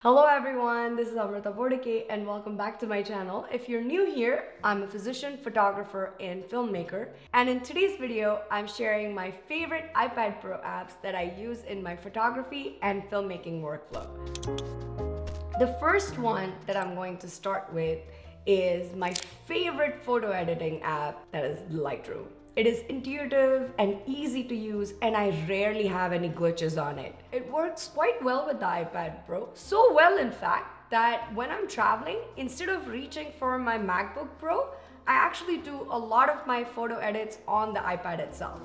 Hello everyone, this is Amrita Bordike and welcome back to my channel. If you're new here, I'm a physician, photographer, and filmmaker. And in today's video, I'm sharing my favorite iPad Pro apps that I use in my photography and filmmaking workflow. The first one that I'm going to start with is my favorite photo editing app, that is Lightroom. It is intuitive and easy to use, and I rarely have any glitches on it. It works quite well with the iPad Pro, so well in fact that when I'm traveling, instead of reaching for my MacBook Pro, I actually do a lot of my photo edits on the iPad itself.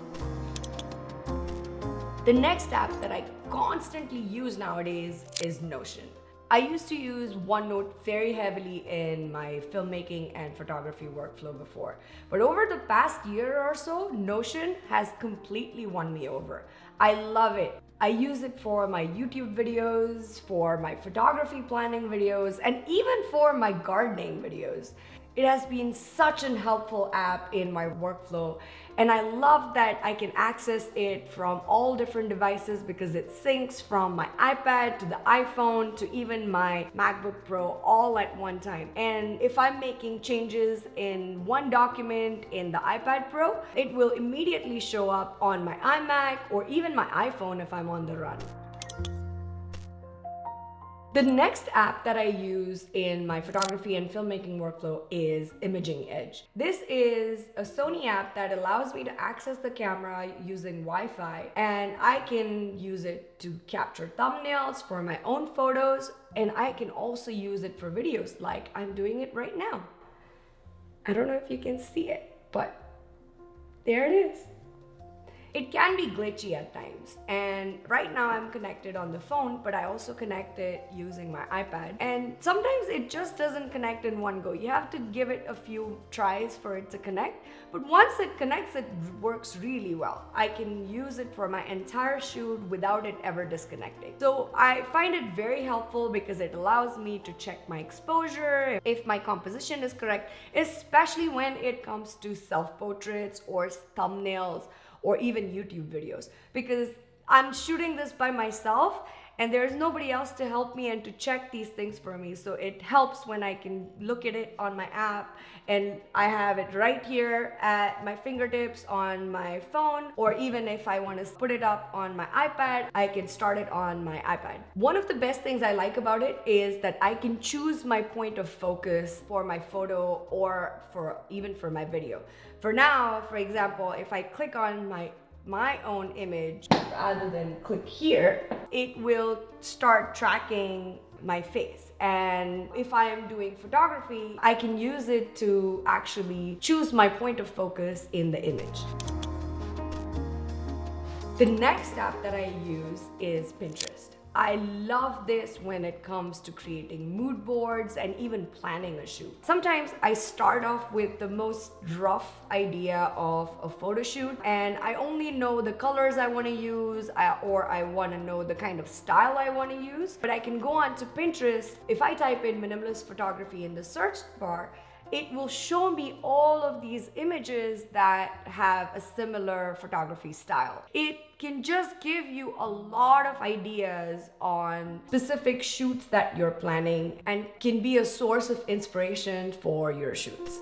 The next app that I constantly use nowadays is Notion. I used to use OneNote very heavily in my filmmaking and photography workflow before. But over the past year or so, Notion has completely won me over. I love it. I use it for my YouTube videos, for my photography planning videos, and even for my gardening videos. It has been such an helpful app in my workflow, and I love that I can access it from all different devices because it syncs from my iPad to the iPhone to even my MacBook Pro all at one time. And if I'm making changes in one document in the iPad Pro, it will immediately show up on my iMac or even my iPhone if I'm on the run. The next app that I use in my photography and filmmaking workflow is Imaging Edge. This is a Sony app that allows me to access the camera using Wi-Fi, and I can use it to capture thumbnails for my own photos, and I can also use it for videos like I'm doing it right now. I don't know if you can see it, but there it is. It can be glitchy at times, and right now I'm connected on the phone, but I also connect it using my iPad, and sometimes it just doesn't connect in one go. You have to give it a few tries for it to connect, but once it connects, it works really well. I can use it for my entire shoot without it ever disconnecting. So I find it very helpful because it allows me to check my exposure, if my composition is correct, especially when it comes to self-portraits or thumbnails or even YouTube videos, because I'm shooting this by myself and there's nobody else to help me and to check these things for me. So it helps when I can look at it on my app and I have it right here at my fingertips on my phone, or even if I want to put it up on my iPad, I can start it on my iPad. One of the best things I like about it is that I can choose my point of focus for my photo or even for my video. For now, for example, if I click on my own image rather than click here, it will start tracking my face. And if I am doing photography, I can use it to actually choose my point of focus in the image. The next app that I use is Pinterest. I love this when it comes to creating mood boards and even planning a shoot. Sometimes I start off with the most rough idea of a photo shoot and I only know the colors I want to use or I want to know the kind of style I want to use. But I can go on to Pinterest. If I type in minimalist photography in the search bar, it will show me all of these images that have a similar photography style. It can just give you a lot of ideas on specific shoots that you're planning and can be a source of inspiration for your shoots.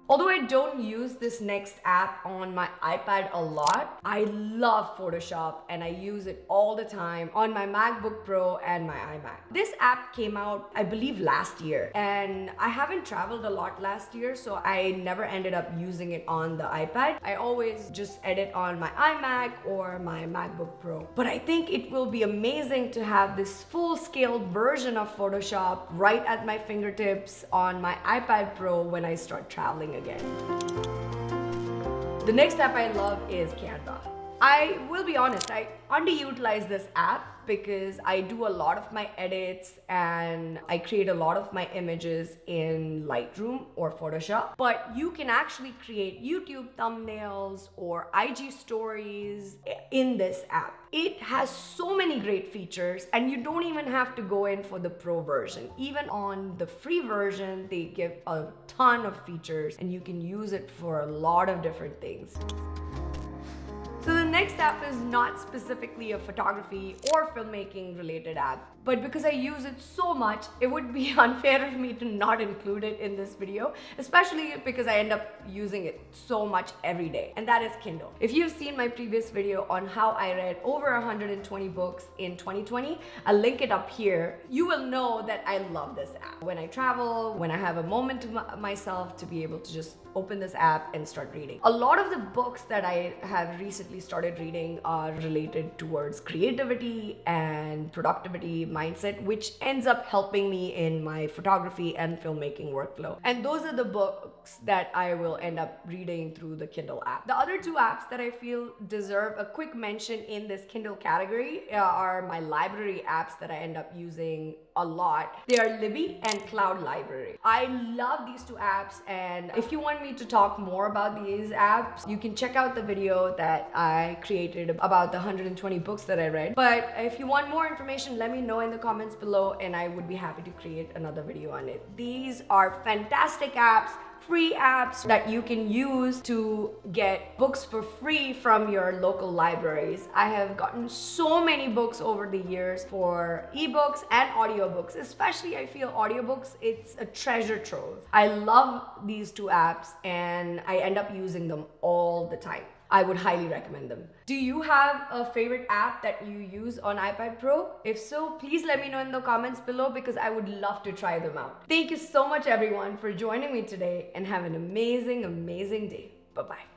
Although I don't use this next app on my iPad a lot, I love Photoshop and I use it all the time on my MacBook Pro and my iMac. This app came out, I believe, last year, and I haven't traveled a lot last year, so I never ended up using it on the iPad. I always just edit on my iMac or my MacBook Pro. But I think it will be amazing to have this full-scale version of Photoshop right at my fingertips on my iPad Pro when I start traveling again. The next app I love is Canva. I will be honest, I underutilize this app because I do a lot of my edits and I create a lot of my images in Lightroom or Photoshop. But you can actually create YouTube thumbnails or IG stories in this app. It has so many great features and you don't even have to go in for the pro version. Even on the free version, they give a ton of features and you can use it for a lot of different things. So the next app is not specifically a photography or filmmaking related app, but because I use it so much, it would be unfair of me to not include it in this video, especially because I end up using it so much every day, and that is Kindle. If you've seen my previous video on how I read over 120 books in 2020, I'll link it up here. You will know that I love this app. When I travel, when I have a moment to myself to be able to just open this app and start reading. A lot of the books that I have recently started reading are related towards creativity and productivity mindset, which ends up helping me in my photography and filmmaking workflow. And those are the books that I will end up reading through the Kindle app. The other two apps that I feel deserve a quick mention in this Kindle category are my library apps that I end up using a lot. They are Libby and Cloud Library. I love these two apps, and if you want me to talk more about these apps, you can check out the video that I created about the 120 books that I read. But if you want more information, let me know in the comments below and I would be happy to create another video on it. These are fantastic apps, free apps that you can use to get books for free from your local libraries. I have gotten so many books over the years for ebooks and audiobooks. Especially I feel audiobooks, it's a treasure trove. I love these two apps and I end up using them all the time. I would highly recommend them. Do you have a favorite app that you use on iPad Pro? If so, please let me know in the comments below because I would love to try them out. Thank you so much everyone for joining me today and have an amazing, amazing day. Bye-bye.